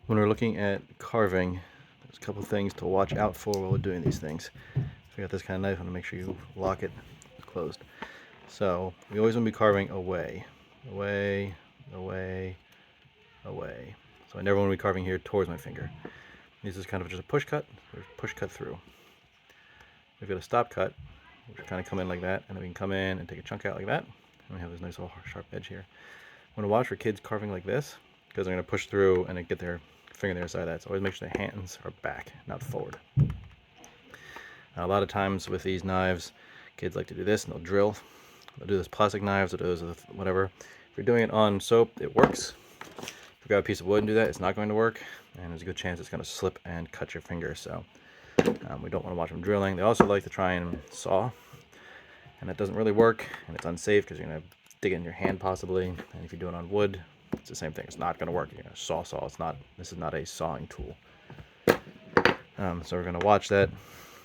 When we're looking at carving, there's a couple things to watch out for while we're doing these things. If you got this kind of knife, I want to make sure you lock it closed. So we always want to be carving away, away, away, away. So I never want to be carving here towards my finger. This is kind of just a push cut, or push cut through. We've got a stop cut, which kind of come in like that, and then we can come in and take a chunk out like that. And we have this nice little sharp edge here. I want to watch for kids carving like this, because they're going to push through and get their finger there inside that. So always make sure their hands are back, not forward. Now, a lot of times with these knives, kids like to do this and they'll drill. They'll do this plastic knives, they'll do this with whatever. If you're doing it on soap, it works. If you grab a piece of wood and do that, it's not going to work, and there's a good chance it's going to slip and cut your finger. So we don't want to watch them drilling. They also like to try and saw, and that doesn't really work, and it's unsafe because you're going to dig it in your hand possibly. And if you do it on wood, it's the same thing. It's not going to work. You're going to saw. It's not. This is not a sawing tool. So we're going to watch that.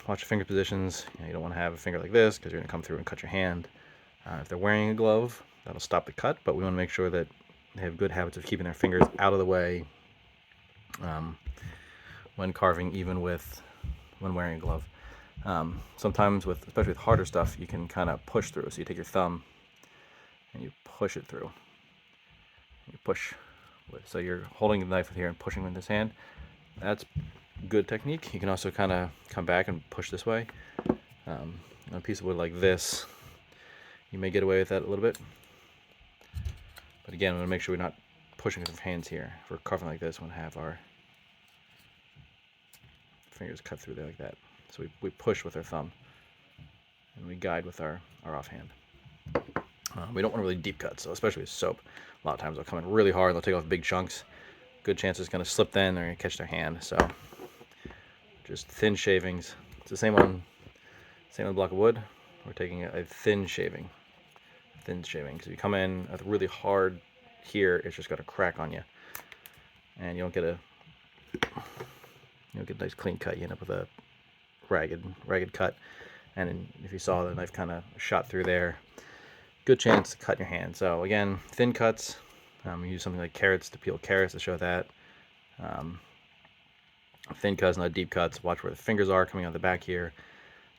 Watch your finger positions. You don't want to have a finger like this because you're going to come through and cut your hand. If they're wearing a glove, that'll stop the cut. But we want to make sure that they have good habits of keeping their fingers out of the way when carving, even when wearing a glove. Sometimes, especially with harder stuff, you can kind of push through. So you take your thumb and you push it through. You push. So you're holding the knife here and pushing with this hand. That's good technique. You can also kind of come back and push this way. On a piece of wood like this, you may get away with that a little bit. But again, we want to make sure we're not pushing with our hands here. If we're carving like this, we want to have our fingers cut through there like that. So we push with our thumb, and we guide with our offhand. We don't want really deep cuts, so especially with soap. A lot of times they'll come in really hard, they'll take off big chunks. Good chance it's going to slip then, they're going to catch their hand. So just thin shavings. It's the same on a block of wood. We're taking a thin shaving. Because if you come in with really hard here, it's just got to crack on you, and you don't get a nice clean cut. You end up with a ragged cut, and then if you saw the knife kind of shot through there, good chance to cut your hand. So again, thin cuts. We use something like carrots to peel carrots to show that. Thin cuts, not deep cuts. Watch where the fingers are coming out the back here.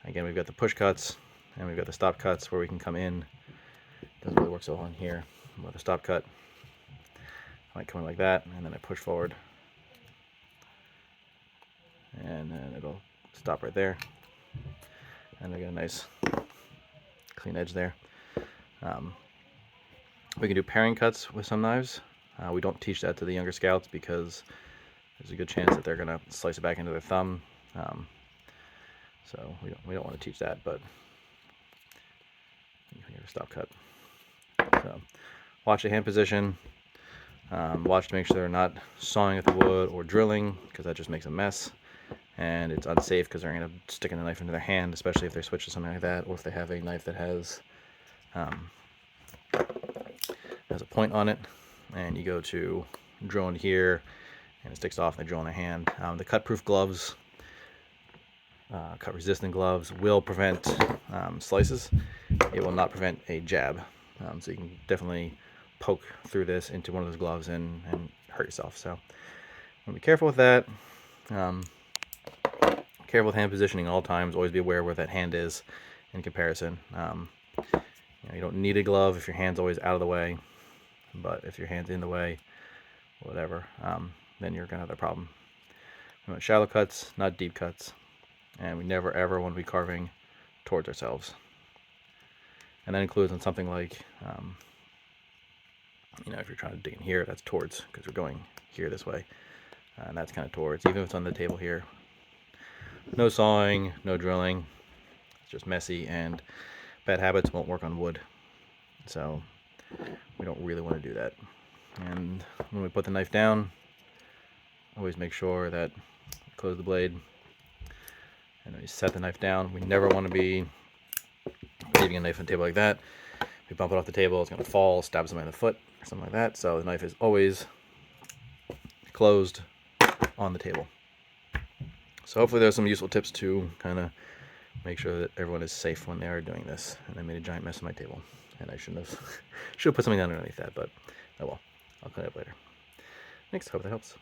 Again, we've got the push cuts, and we've got the stop cuts where we can come in. Doesn't really work so well in here. With a stop cut, I might come in like that, and then I push forward, and then it'll stop right there, and I get a nice clean edge there. We can do paring cuts with some knives. We don't teach that to the younger scouts because there's a good chance that they're going to slice it back into their thumb. So we don't want to teach that, but you can get a stop cut. So watch the hand position. Watch to make sure they're not sawing at the wood or drilling, because that just makes a mess. And it's unsafe because they're going to stick the knife into their hand, especially if they switch to something like that, or if they have a knife that has a point on it, and you go to drill in here, and it sticks off, and they drill in their hand. The cut-proof gloves, cut-resistant gloves, will prevent slices. It will not prevent a jab. So you can definitely poke through this into one of those gloves and hurt yourself. So be careful with that. Careful with hand positioning all times. Always be aware where that hand is in comparison. You don't need a glove if your hand's always out of the way, but if your hand's in the way, whatever, then you're going to have a problem. We want shallow cuts, not deep cuts, and we never ever want to be carving towards ourselves. And that includes on something like, if you're trying to dig in here, that's towards, because we're going here this way, and that's kind of towards, even if it's on the table here. No sawing, no drilling. It's just messy, and bad habits won't work on wood. So we don't really want to do that. And when we put the knife down, always make sure that we close the blade and we set the knife down. We never want to be leaving a knife on the table like that. If we bump it off the table, it's going to fall, stab somebody in the foot or something like that. So the knife is always closed on the table. So hopefully there's some useful tips to kind of make sure that everyone is safe when they are doing this. And I made a giant mess of my table, and I should have put something underneath that, but oh well, I'll clean it up later. Thanks, hope that helps.